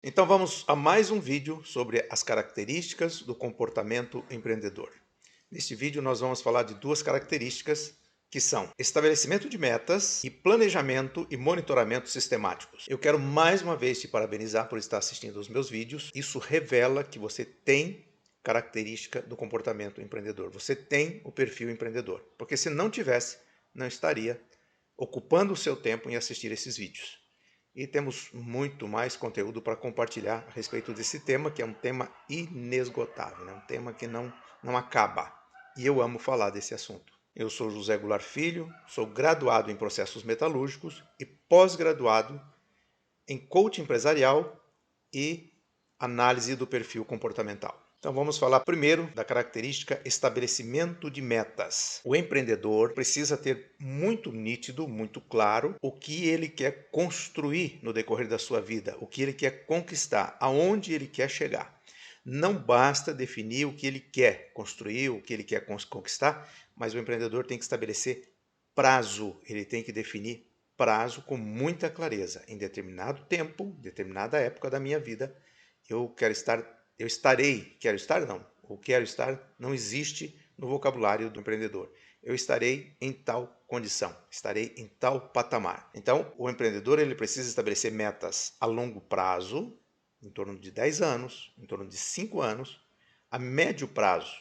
Então vamos a mais um vídeo sobre as características do comportamento empreendedor. Neste vídeo nós vamos falar de duas características que são estabelecimento de metas e planejamento e monitoramento sistemáticos. Eu quero mais uma vez te parabenizar por estar assistindo aos meus vídeos. Isso revela que você tem característica do comportamento empreendedor. Você tem o perfil empreendedor, porque se não tivesse, não estaria ocupando o seu tempo em assistir esses vídeos. E temos muito mais conteúdo para compartilhar a respeito desse tema, que é um tema inesgotável, né? Um tema que não acaba. E eu amo falar desse assunto. Eu sou José Goulart Filho, sou graduado em processos metalúrgicos e pós-graduado em coaching empresarial e análise do perfil comportamental. Então vamos falar primeiro da característica estabelecimento de metas. O empreendedor precisa ter muito nítido, muito claro o que ele quer construir no decorrer da sua vida, o que ele quer conquistar, aonde ele quer chegar. Não basta definir o que ele quer construir, o que ele quer conquistar, mas o empreendedor tem que estabelecer prazo, ele tem que definir prazo com muita clareza. Em determinado tempo, determinada época da minha vida, eu quero estar, eu estarei, quero estar não, o quero estar não existe no vocabulário do empreendedor. Eu estarei em tal condição, estarei em tal patamar. Então, o empreendedor ele precisa estabelecer metas a longo prazo, em torno de 10 anos, em torno de 5 anos, a médio prazo,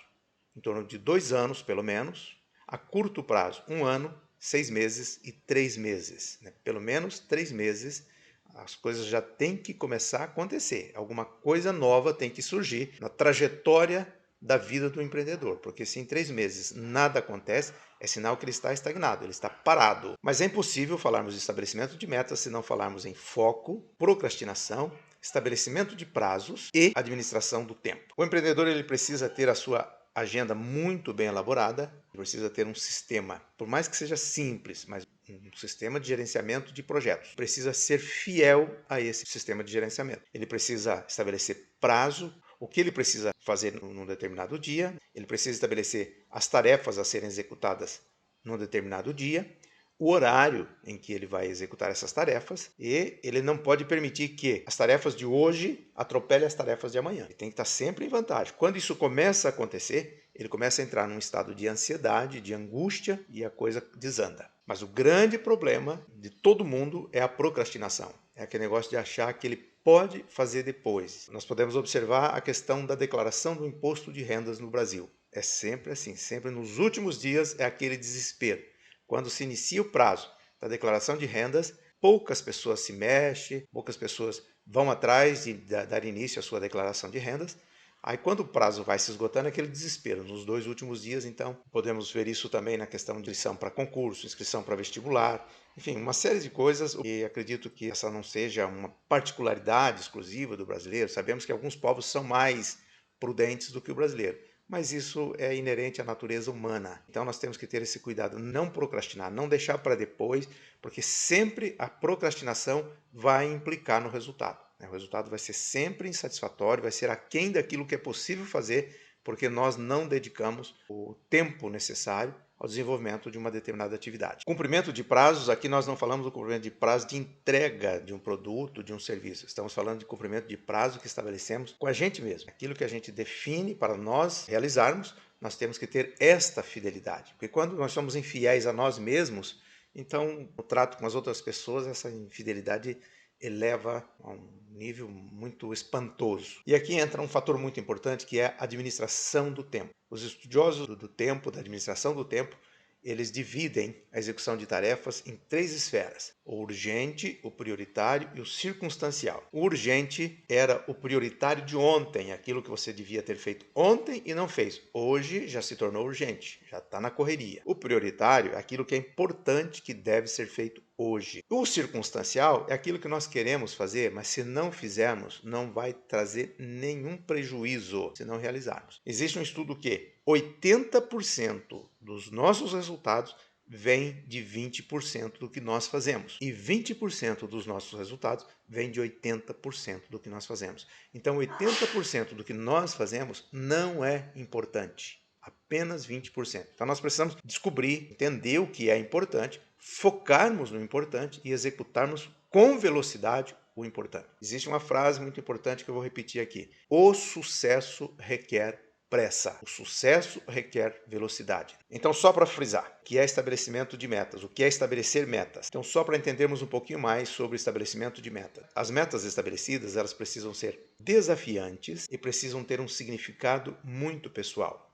em torno de 2 anos, pelo menos, a curto prazo, 1 ano, 6 meses e 3 meses. Né? Pelo menos 3 meses, as coisas já têm que começar a acontecer. Alguma coisa nova tem que surgir na trajetória da vida do empreendedor, porque se em 3 meses nada acontece, é sinal que ele está estagnado, ele está parado. Mas é impossível falarmos de estabelecimento de metas se não falarmos em foco, procrastinação, estabelecimento de prazos e administração do tempo. O empreendedor ele precisa ter a sua agenda muito bem elaborada, precisa ter um sistema, por mais que seja simples, mas um sistema de gerenciamento de projetos. Precisa ser fiel a esse sistema de gerenciamento. Ele precisa estabelecer prazo, o que ele precisa fazer num determinado dia, ele precisa estabelecer as tarefas a serem executadas num determinado dia, o horário em que ele vai executar essas tarefas e ele não pode permitir que as tarefas de hoje atropelem as tarefas de amanhã. Ele tem que estar sempre em vantagem. Quando isso começa a acontecer, ele começa a entrar num estado de ansiedade, de angústia e a coisa desanda. Mas o grande problema de todo mundo é a procrastinação. É aquele negócio de achar que ele pode fazer depois. Nós podemos observar a questão da declaração do imposto de rendas no Brasil. É sempre assim, sempre nos últimos dias é aquele desespero. Quando se inicia o prazo da declaração de rendas, poucas pessoas se mexem, poucas pessoas vão atrás de dar início à sua declaração de rendas. Aí quando o prazo vai se esgotando, é aquele desespero. Nos 2 últimos dias, então, podemos ver isso também na questão de inscrição para concurso, inscrição para vestibular, enfim, uma série de coisas. E acredito que essa não seja uma particularidade exclusiva do brasileiro. Sabemos que alguns povos são mais prudentes do que o brasileiro, mas isso é inerente à natureza humana. Então nós temos que ter esse cuidado, não procrastinar, não deixar para depois, porque sempre a procrastinação vai implicar no resultado. O resultado vai ser sempre insatisfatório, vai ser aquém daquilo que é possível fazer, porque nós não dedicamos o tempo necessário ao desenvolvimento de uma determinada atividade. Cumprimento de prazos, aqui nós não falamos do cumprimento de prazo de entrega de um produto, de um serviço. Estamos falando de cumprimento de prazo que estabelecemos com a gente mesmo. Aquilo que a gente define para nós realizarmos, nós temos que ter esta fidelidade. Porque quando nós somos infiéis a nós mesmos, então no trato com as outras pessoas, essa infidelidade eleva a um nível muito espantoso. E aqui entra um fator muito importante que é a administração do tempo. Os estudiosos do tempo, da administração do tempo, eles dividem a execução de tarefas em 3 esferas: o urgente, o prioritário e o circunstancial. O urgente era o prioritário de ontem, aquilo que você devia ter feito ontem e não fez. Hoje já se tornou urgente, já está na correria. O prioritário é aquilo que é importante, que deve ser feito hoje. O circunstancial é aquilo que nós queremos fazer, mas se não fizermos, não vai trazer nenhum prejuízo se não realizarmos. Existe um estudo que 80% dos nossos resultados vem de 20% do que nós fazemos. E 20% dos nossos resultados vem de 80% do que nós fazemos. Então, 80% do que nós fazemos não é importante. Apenas 20%. Então, nós precisamos descobrir, entender o que é importante, focarmos no importante e executarmos com velocidade o importante. Existe uma frase muito importante que eu vou repetir aqui. O sucesso requer pressa. O sucesso requer velocidade. Então, só para frisar, o que é estabelecimento de metas? O que é estabelecer metas? Então, só para entendermos um pouquinho mais sobre estabelecimento de metas. As metas estabelecidas, elas precisam ser desafiantes e precisam ter um significado muito pessoal.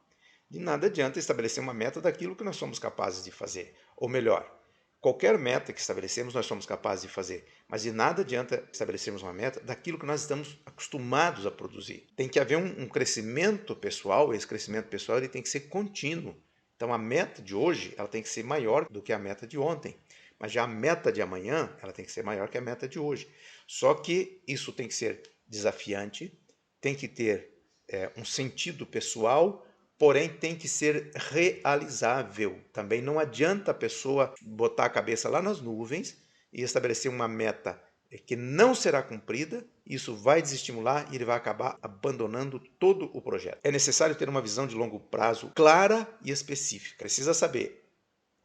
De nada adianta estabelecer uma meta daquilo que nós somos capazes de fazer. Ou melhor, qualquer meta que estabelecemos, nós somos capazes de fazer, mas de nada adianta estabelecermos uma meta daquilo que nós estamos acostumados a produzir. Tem que haver um crescimento pessoal, e esse crescimento pessoal ele tem que ser contínuo. Então a meta de hoje ela tem que ser maior do que a meta de ontem, mas já a meta de amanhã ela tem que ser maior que a meta de hoje. Só que isso tem que ser desafiante, tem que ter um sentido pessoal, porém tem que ser realizável. Também não adianta a pessoa botar a cabeça lá nas nuvens e estabelecer uma meta que não será cumprida, isso vai desestimular e ele vai acabar abandonando todo o projeto. É necessário ter uma visão de longo prazo clara e específica. Precisa saber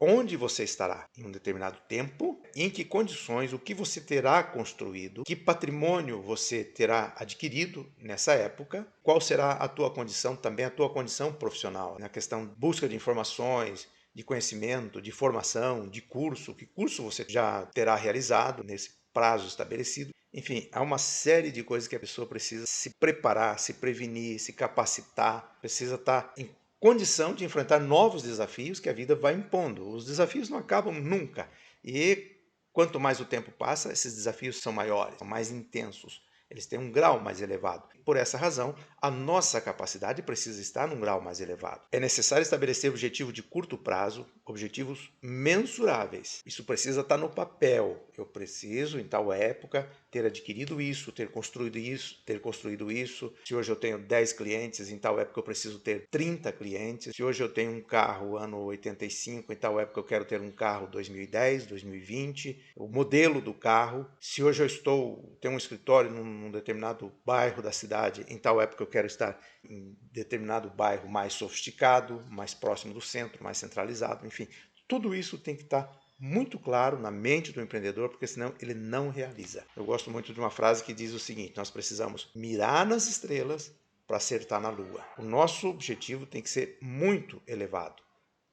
onde você estará em um determinado tempo, em que condições, o que você terá construído, que patrimônio você terá adquirido nessa época, qual será a tua condição, também a tua condição profissional, na questão de busca de informações, de conhecimento, de formação, de curso, que curso você já terá realizado nesse prazo estabelecido. Enfim, há uma série de coisas que a pessoa precisa se preparar, se prevenir, se capacitar, precisa estar em condição de enfrentar novos desafios que a vida vai impondo. Os desafios não acabam nunca. E quanto mais o tempo passa, esses desafios são maiores, são mais intensos. Eles têm um grau mais elevado. Por essa razão, a nossa capacidade precisa estar num grau mais elevado. É necessário estabelecer objetivos de curto prazo, objetivos mensuráveis. Isso precisa estar no papel. Eu preciso, em tal época, ter adquirido isso, ter construído isso, ter construído isso. Se hoje eu tenho 10 clientes, em tal época eu preciso ter 30 clientes. Se hoje eu tenho um carro ano 85, em tal época eu quero ter um carro 2010, 2020. O modelo do carro. Se hoje eu tenho um escritório num determinado bairro da cidade, em tal época eu quero estar em determinado bairro mais sofisticado, mais próximo do centro, mais centralizado, enfim. Tudo isso tem que estar muito claro na mente do empreendedor, porque senão ele não realiza. Eu gosto muito de uma frase que diz o seguinte: nós precisamos mirar nas estrelas para acertar na lua. O nosso objetivo tem que ser muito elevado.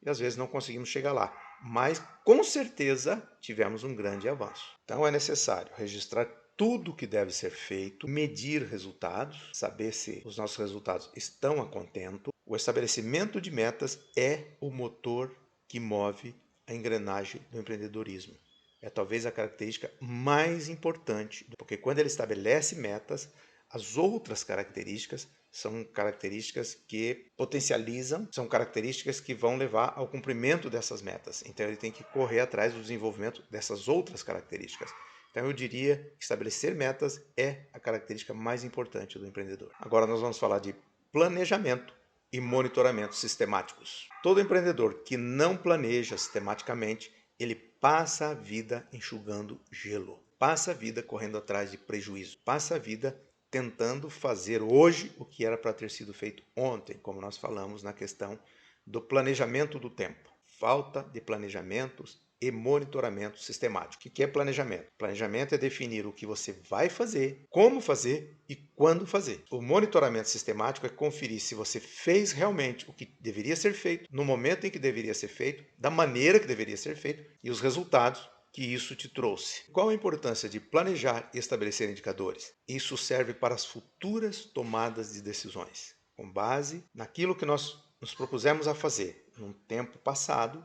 E às vezes não conseguimos chegar lá, mas com certeza tivemos um grande avanço. Então é necessário registrar tudo o que deve ser feito, medir resultados, saber se os nossos resultados estão a contento. O estabelecimento de metas é o motor que move a engrenagem do empreendedorismo. É talvez a característica mais importante, porque quando ele estabelece metas, as outras características são características que potencializam, são características que vão levar ao cumprimento dessas metas. Então ele tem que correr atrás do desenvolvimento dessas outras características. Então eu diria que estabelecer metas é a característica mais importante do empreendedor. Agora nós vamos falar de planejamento e monitoramento sistemáticos. Todo empreendedor que não planeja sistematicamente, ele passa a vida enxugando gelo, passa a vida correndo atrás de prejuízo, passa a vida tentando fazer hoje o que era para ter sido feito ontem, como nós falamos na questão do planejamento do tempo. Falta de planejamentos e monitoramento sistemático. O que é planejamento? Planejamento é definir o que você vai fazer, como fazer e quando fazer. O monitoramento sistemático é conferir se você fez realmente o que deveria ser feito, no momento em que deveria ser feito, da maneira que deveria ser feito e os resultados que isso te trouxe. Qual a importância de planejar e estabelecer indicadores? Isso serve para as futuras tomadas de decisões, com base naquilo que nós nos propusemos a fazer num tempo passado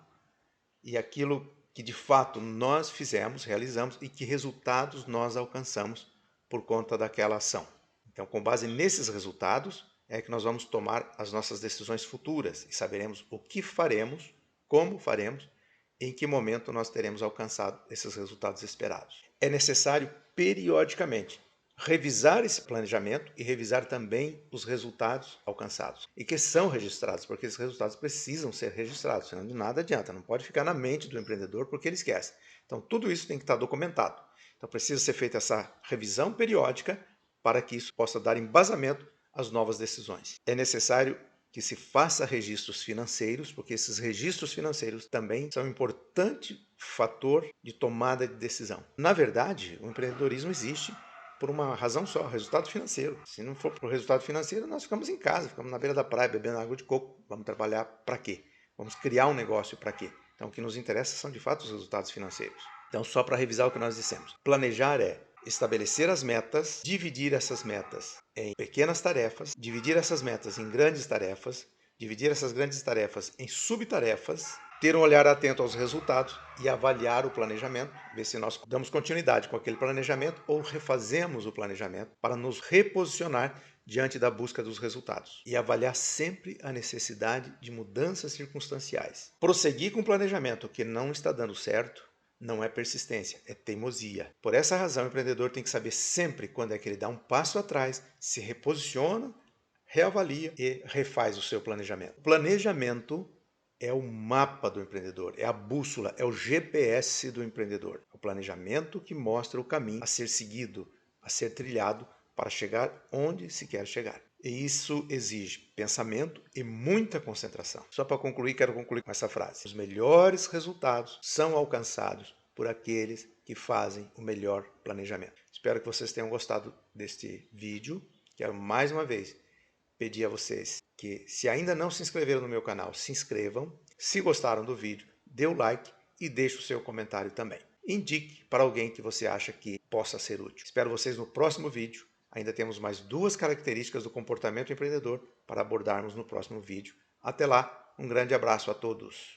e aquilo que de fato nós fizemos, realizamos e que resultados nós alcançamos por conta daquela ação. Então, com base nesses resultados, é que nós vamos tomar as nossas decisões futuras e saberemos o que faremos, como faremos, em que momento nós teremos alcançado esses resultados esperados. É necessário periodicamente revisar esse planejamento e revisar também os resultados alcançados e que são registrados, porque esses resultados precisam ser registrados, senão de nada adianta, não pode ficar na mente do empreendedor porque ele esquece. Então tudo isso tem que estar documentado. Então precisa ser feita essa revisão periódica para que isso possa dar embasamento às novas decisões. É necessário que se faça registros financeiros, porque esses registros financeiros também são um importante fator de tomada de decisão. Na verdade, o empreendedorismo existe por uma razão só, resultado financeiro. Se não for por resultado financeiro, nós ficamos em casa, ficamos na beira da praia bebendo água de coco. Vamos trabalhar para quê? Vamos criar um negócio para quê? Então, o que nos interessa são de fato os resultados financeiros. Então, só para revisar o que nós dissemos. Planejar é estabelecer as metas, dividir essas metas em pequenas tarefas, dividir essas metas em grandes tarefas, dividir essas grandes tarefas em subtarefas, ter um olhar atento aos resultados e avaliar o planejamento, ver se nós damos continuidade com aquele planejamento ou refazemos o planejamento para nos reposicionar diante da busca dos resultados e avaliar sempre a necessidade de mudanças circunstanciais. Prosseguir com o planejamento que não está dando certo não é persistência, é teimosia. Por essa razão, o empreendedor tem que saber sempre quando é que ele dá um passo atrás, se reposiciona, reavalia e refaz o seu planejamento. O planejamento é o mapa do empreendedor, é a bússola, é o GPS do empreendedor. É o planejamento que mostra o caminho a ser seguido, a ser trilhado para chegar onde se quer chegar. E isso exige pensamento e muita concentração. Só para concluir, quero concluir com essa frase. Os melhores resultados são alcançados por aqueles que fazem o melhor planejamento. Espero que vocês tenham gostado deste vídeo. Quero mais uma vez pedir a vocês que, se ainda não se inscreveram no meu canal, se inscrevam. Se gostaram do vídeo, dê o like e deixe o seu comentário também. Indique para alguém que você acha que possa ser útil. Espero vocês no próximo vídeo. Ainda temos mais 2 características do comportamento empreendedor para abordarmos no próximo vídeo. Até lá, um grande abraço a todos.